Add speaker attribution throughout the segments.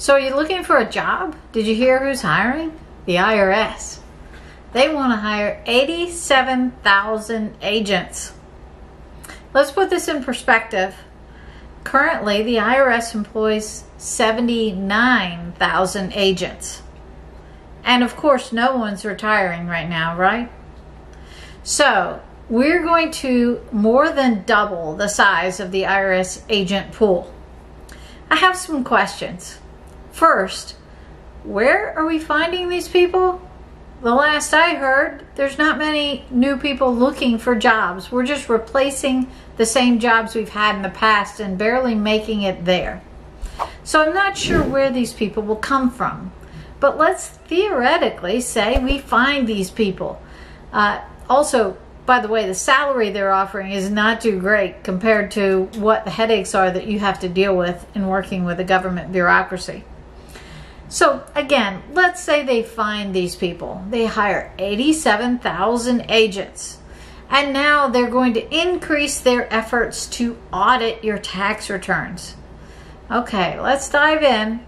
Speaker 1: So are you looking for a job? Did you hear who's hiring? The IRS. They want to hire 87,000 agents. Let's put this in perspective. Currently, the IRS employs 79,000 agents. And of course, no one's retiring right now, right? So we're going to more than double the size of the IRS agent pool. I have some questions. First, where are we finding these people? The last I heard, there's not many new people looking for jobs. We're just replacing the same jobs we've had in the past and barely making it there. So I'm not sure where these people will come from. But let's theoretically say we find these people. Also, by the way, the salary they're offering is not too great compared to what the headaches are that you have to deal with in working with a government bureaucracy. So again, let's say they find these people. They hire 87,000 agents. And now they're going to increase their efforts to audit your tax returns. Okay, let's dive in.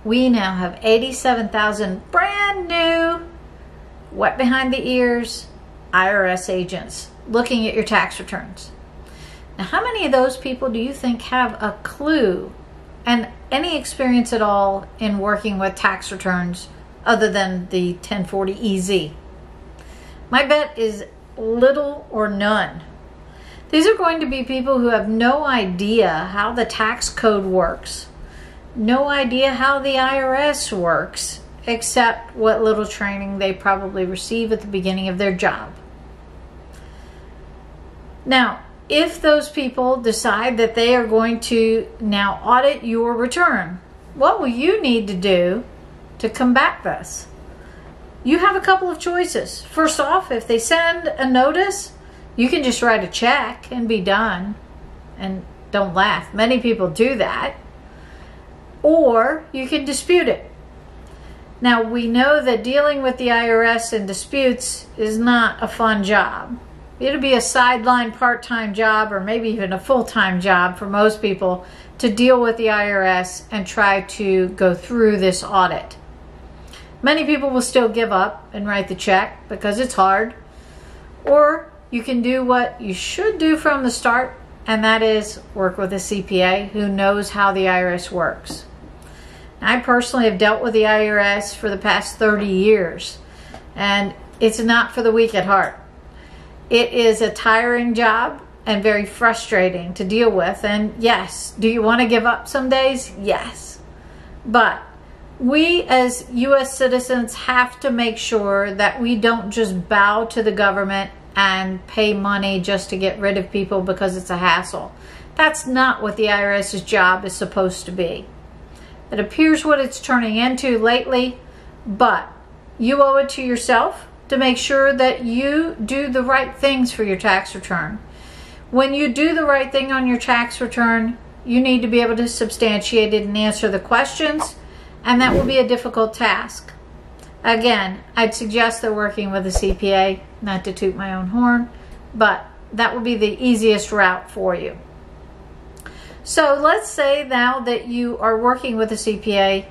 Speaker 1: We now have 87,000 brand new, wet behind the ears IRS agents looking at your tax returns. Now, how many of those people do you think have a clue and any experience at all in working with tax returns other than the 1040EZ? My bet is little or none. These are going to be people who have no idea how the tax code works, no idea how the IRS works, except what little training they probably receive at the beginning of their job. Now, if those people decide that they are going to now audit your return, what will you need to do to combat this? You have a couple of choices. First off, if they send a notice, you can just write a check and be done. And don't laugh, many people do that. Or you can dispute it. Now, we know that dealing with the IRS in disputes is not a fun job. It'll be a sideline part-time job or maybe even a full-time job for most people to deal with the IRS and try to go through this audit. Many people will still give up and write the check because it's hard. Or you can do what you should do from the start, and that is work with a CPA who knows how the IRS works. I personally have dealt with the IRS for the past 30 years, and it's not for the weak at heart. It is a tiring job and very frustrating to deal with. And yes, do you want to give up some days? Yes. But we as U.S. citizens have to make sure that we don't just bow to the government and pay money just to get rid of people because it's a hassle. That's not what the IRS's job is supposed to be. It appears what it's turning into lately, but you owe it to yourself to make sure that you do the right things for your tax return. When you do the right thing on your tax return, you need to be able to substantiate it and answer the questions, and that will be a difficult task. Again, I'd suggest that working with a CPA, not to toot my own horn, but that will be the easiest route for you. So let's say now that you are working with a CPA,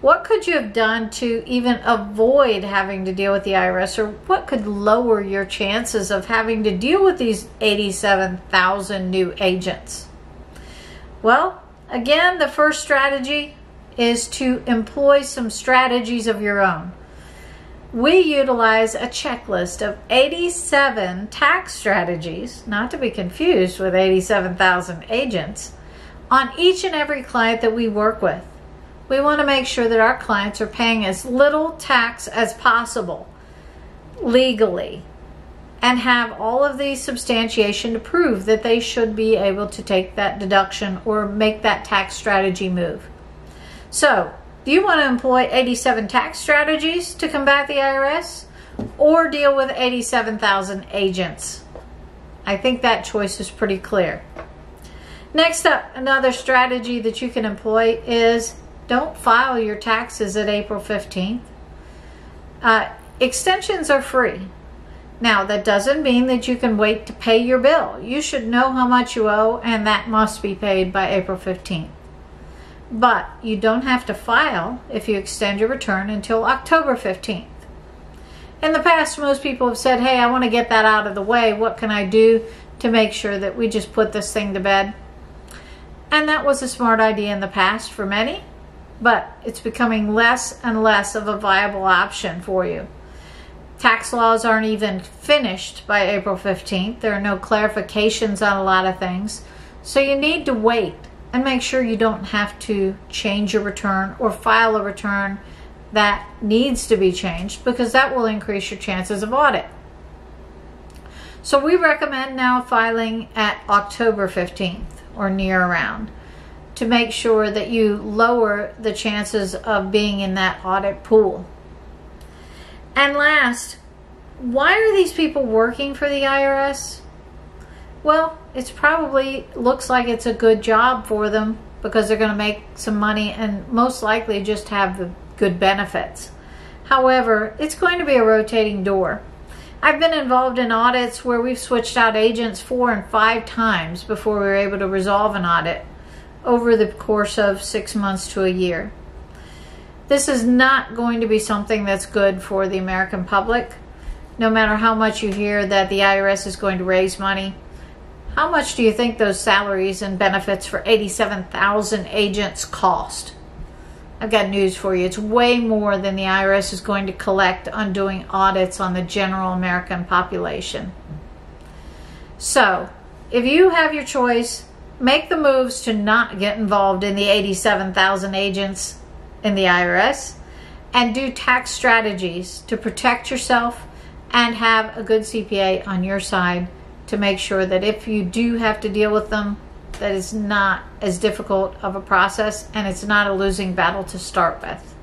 Speaker 1: what could you have done to even avoid having to deal with the IRS, or what could lower your chances of having to deal with these 87,000 new agents? Well, again, the first strategy is to employ some strategies of your own. We utilize a checklist of 87 tax strategies, not to be confused with 87,000 agents, on each and every client that we work with. We want to make sure that our clients are paying as little tax as possible legally and have all of the substantiation to prove that they should be able to take that deduction or make that tax strategy move. So, do you want to employ 87 tax strategies to combat the IRS or deal with 87,000 agents? I think that choice is pretty clear. Next up, another strategy that you can employ is don't file your taxes at April 15th. Extensions are free. Now, that doesn't mean that you can wait to pay your bill. You should know how much you owe, and that must be paid by April 15th. but you don't have to file if you extend your return until October 15th. In the past, most people have said, hey, I want to get that out of the way. What can I do to make sure that we just put this thing to bed? And that was a smart idea in the past for many, but it's becoming less and less of a viable option for you. Tax laws aren't even finished by April 15th. There are no clarifications on a lot of things. So you need to wait and make sure you don't have to change your return or file a return that needs to be changed, because that will increase your chances of audit. So we recommend now filing at October 15th or near around to make sure that you lower the chances of being in that audit pool. And last, why are these people working for the IRS? Well, it's probably looks like it's a good job for them because they're going to make some money and most likely just have the good benefits. However, it's going to be a rotating door. I've been involved in audits where we've switched out agents 4 and 5 times before we were able to resolve an audit over the course of 6 months to a year. This is not going to be something that's good for the American public. No matter how much you hear that the IRS is going to raise money, how much do you think those salaries and benefits for 87,000 agents cost? I've got news for you. It's way more than the IRS is going to collect on doing audits on the general American population. So, if you have your choice, make the moves to not get involved in the 87,000 agents in the IRS and do tax strategies to protect yourself and have a good CPA on your side to make sure that if you do have to deal with them, that is not as difficult of a process and it's not a losing battle to start with.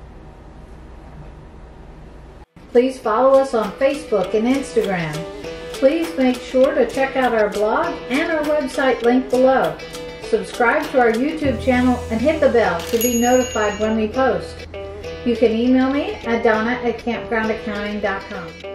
Speaker 1: Please follow us on Facebook and Instagram. Please make sure to check out our blog and our website link below. Subscribe to our YouTube channel and hit the bell to be notified when we post. You can email me at donna@campgroundaccounting.com.